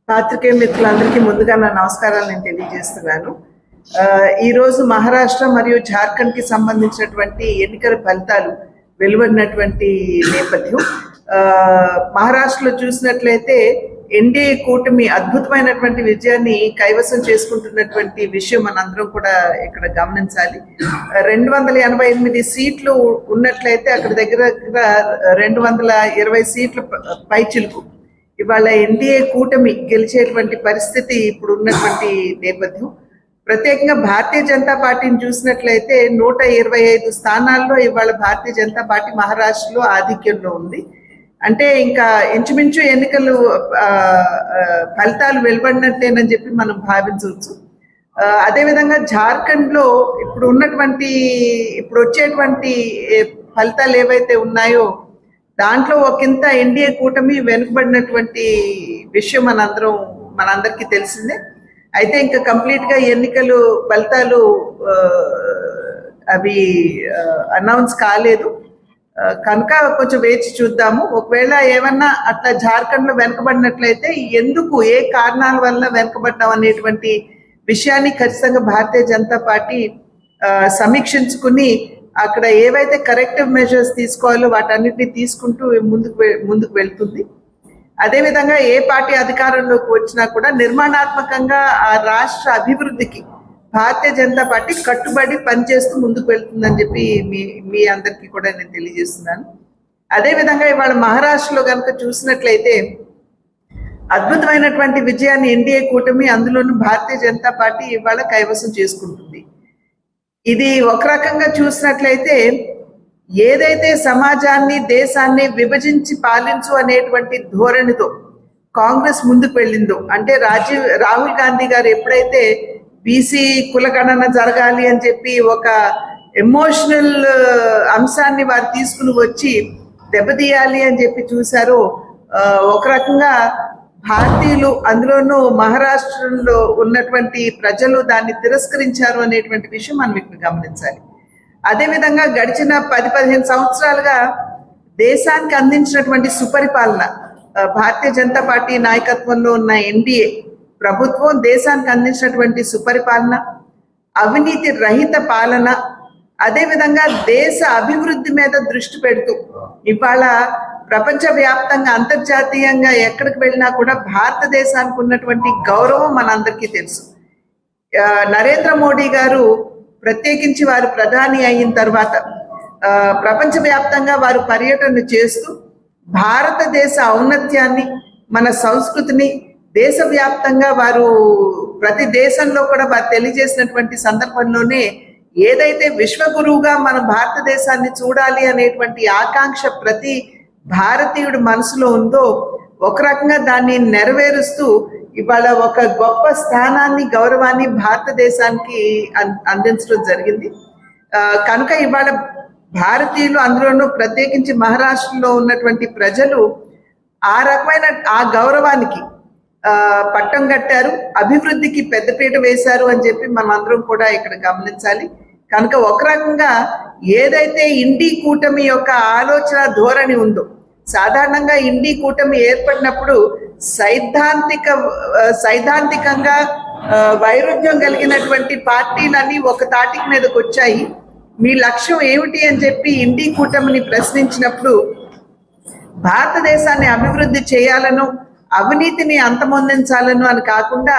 పాత్రికేయ మిత్రులందరికీ ముందుగా నా నమస్కారాలు నేను తెలియజేస్తున్నాను. ఈ రోజు మహారాష్ట్ర మరియు జార్ఖండ్ కి సంబంధించినటువంటి ఎన్నికల ఫలితాలు వెలువడినటువంటి నేపథ్యం. మహారాష్ట్రలో చూసినట్లయితే ఎన్డీఏ కూటమి అద్భుతమైనటువంటి విజయాన్ని కైవసం చేసుకుంటున్నటువంటి విషయం మనందరం కూడా ఇక్కడ గమనించాలి. 288 సీట్లు ఉన్నట్లయితే అక్కడ దగ్గర 220 సీట్ల పైచిలుకు ఇవాళ ఎన్డీఏ కూటమి గెలిచేటువంటి పరిస్థితి ఇప్పుడు ఉన్నటువంటి నేపథ్యం. ప్రత్యేకంగా భారతీయ జనతా పార్టీని చూసినట్లయితే 125 స్థానాల్లో ఇవాళ భారతీయ జనతా పార్టీ మహారాష్ట్రలో ఆధిక్యంలో ఉంది. అంటే ఇంకా ఇంచుమించు ఎన్నికలు ఫలితాలు వెలువడినట్టేనని చెప్పి మనం భావించవచ్చు. అదేవిధంగా జార్ఖండ్ లో ఇప్పుడు వచ్చేటువంటి ఫలితాలు ఏవైతే ఉన్నాయో దాంట్లో ఒకంత ఎన్డీఏ కూటమి వెనుకబడినటువంటి విషయం మనందరికీ తెలిసిందే. అయితే ఇంకా కంప్లీట్ గా ఎన్నికలు ఫలితాలు అవి అనౌన్స్ కాలేదు కనుక కొంచెం వేచి చూద్దాము. ఒకవేళ ఏమన్నా అట్లా జార్ఖండ్ లో వెనుకబడినట్లయితే ఎందుకు ఏ కారణాల వల్ల వెనుకబడ్డాం అనేటువంటి విషయాన్ని ఖచ్చితంగా భారతీయ జనతా పార్టీ సమీక్షించుకుని అక్కడ ఏవైతే కరెక్టివ్ మెజర్స్ తీసుకోవాలో వాటన్నిటిని తీసుకుంటూ ముందుకు వెళ్తుంది. అదేవిధంగా ఏ పార్టీ అధికారంలోకి వచ్చినా కూడా నిర్మాణాత్మకంగా ఆ రాష్ట్ర అభివృద్ధికి భారతీయ జనతా పార్టీ కట్టుబడి పనిచేస్తూ ముందుకు వెళ్తుందని చెప్పి మీ అందరికీ కూడా నేను తెలియజేస్తున్నాను. అదేవిధంగా ఇవాళ మహారాష్ట్రలో కనుక చూసినట్లయితే అద్భుతమైనటువంటి విజయాన్ని ఎన్డీఏ కూటమి అందులోనూ భారతీయ జనతా పార్టీ ఇవాళ కైవసం చేసుకుంటుంది. ఇది ఒక రకంగా చూసినట్లయితే ఏదైతే సమాజాన్ని దేశాన్ని విభజించి పాలించు అనేటువంటి ధోరణితో కాంగ్రెస్ ముందుకు వెళ్ళిందో, అంటే రాహుల్ గాంధీ గారు ఎప్పుడైతే బీసీ కులగణన జరగాలి అని చెప్పి ఒక ఎమోషనల్ అంశాన్ని వారు తీసుకుని వచ్చి దెబ్బతీయాలి అని చెప్పి చూశారో, ఒక రకంగా భారతీయులు అందులోనూ మహారాష్ట్రలో ఉన్నటువంటి ప్రజలు దాన్ని తిరస్కరించారు అనేటువంటి విషయం మనం ఇక్కడ గమనించాలి. అదేవిధంగా గడిచిన 10-15 సంవత్సరాలుగా దేశానికి అందించినటువంటి సుపరిపాలన భారతీయ జనతా పార్టీ నాయకత్వంలో ఉన్న ఎన్డీఏ ప్రభుత్వం దేశానికి అందించినటువంటి సుపరిపాలన, అవినీతి రహిత పాలన, అదేవిధంగా దేశ అభివృద్ధి మీద దృష్టి పెడుతూ ఇవాళ ప్రపంచవ్యాప్తంగా అంతర్జాతీయంగా ఎక్కడికి వెళ్ళినా కూడా భారతదేశానికి ఉన్నటువంటి గౌరవం మనందరికీ తెలుసు. నరేంద్ర మోడీ గారు ప్రత్యేకించి వారు ప్రధాని అయిన తర్వాత ప్రపంచవ్యాప్తంగా వారు పర్యటన చేస్తూ భారతదేశ ఔన్నత్యాన్ని, మన సంస్కృతిని దేశవ్యాప్తంగా వారు ప్రతి దేశంలో కూడా వారు తెలియజేసినటువంటి సందర్భంలోనే ఏదైతే విశ్వగురువుగా మన భారతదేశాన్ని చూడాలి అనేటువంటి ఆకాంక్ష ప్రతి భారతీయుడి మనసులో ఉందో ఒక రకంగా దాన్ని నెరవేరుస్తూ ఇవాళ ఒక గొప్ప స్థానాన్ని, గౌరవాన్ని భారతదేశానికి అందించడం జరిగింది. కనుక ఇవాళ భారతీయులు అందులోనూ ప్రత్యేకించి మహారాష్ట్రలో ఉన్నటువంటి ప్రజలు ఆ రకమైన ఆ గౌరవానికి పట్టం కట్టారు, అభివృద్ధికి పెద్దపీట వేశారు అని చెప్పి మనం అందరం కూడా ఇక్కడ గమనించాలి. కనుక ఒక రకంగా ఏదైతే ఇండీ కూటమి యొక్క ఆలోచన ధోరణి ఉందో, సాధారణంగా ఇండీ కూటమి ఏర్పడినప్పుడు సైద్ధాంతికంగా వైరుధ్యం కలిగినటువంటి పార్టీలన్నీ ఒక తాటికి మీదకి వచ్చాయి. మీ లక్ష్యం ఏమిటి అని చెప్పి ఇండీ కూటమిని ప్రశ్నించినప్పుడు భారతదేశాన్ని అభివృద్ధి చేయాలను, అవినీతిని అంతమొందించాలను అని కాకుండా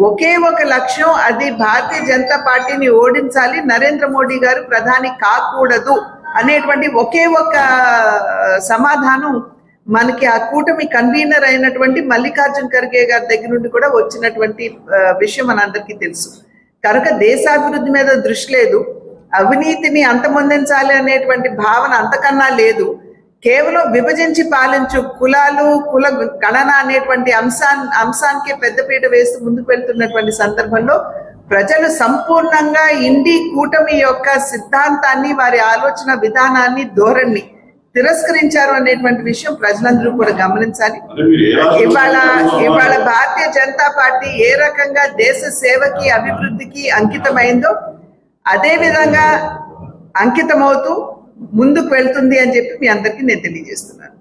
ఒకే ఒక లక్ష్యం, అది భారతీయ జనతా పార్టీని ఓడించాలి, నరేంద్ర మోడీ గారు ప్రధాని కాకూడదు అనేటువంటి ఒకే ఒక సమాధానం మనకి ఆ కూటమి కన్వీనర్ అయినటువంటి మల్లికార్జున్ ఖర్గే గారి దగ్గర నుండి కూడా వచ్చినటువంటి విషయం మనందరికీ తెలుసు. కనుక దేశాభివృద్ధి మీద దృష్టి లేదు, అవినీతిని అంతమొందించాలి అనేటువంటి భావన అంతకన్నా లేదు. కేవలం విభజించి పాలించు కుల గణన అనేటువంటి అంశానికే పెద్దపీట వేస్తూ ముందుకు వెళ్తున్నటువంటి సందర్భంలో ప్రజలు సంపూర్ణంగా ఇండీ కూటమి యొక్క సిద్ధాంతాన్ని, వారి ఆలోచన విధానాన్ని, ధోరణిని తిరస్కరించారు అనేటువంటి విషయం ప్రజలందరూ కూడా గమనించాలి. ఇవాళ భారతీయ జనతా పార్టీ ఏ రకంగా దేశ సేవకి, అభివృద్ధికి అంకితమైందో అదే విధంగా అంకితమవుతూ ముందుకు వెళ్తుంది అని చెప్పి మీ అందరికీ నేను తెలియజేస్తున్నాను.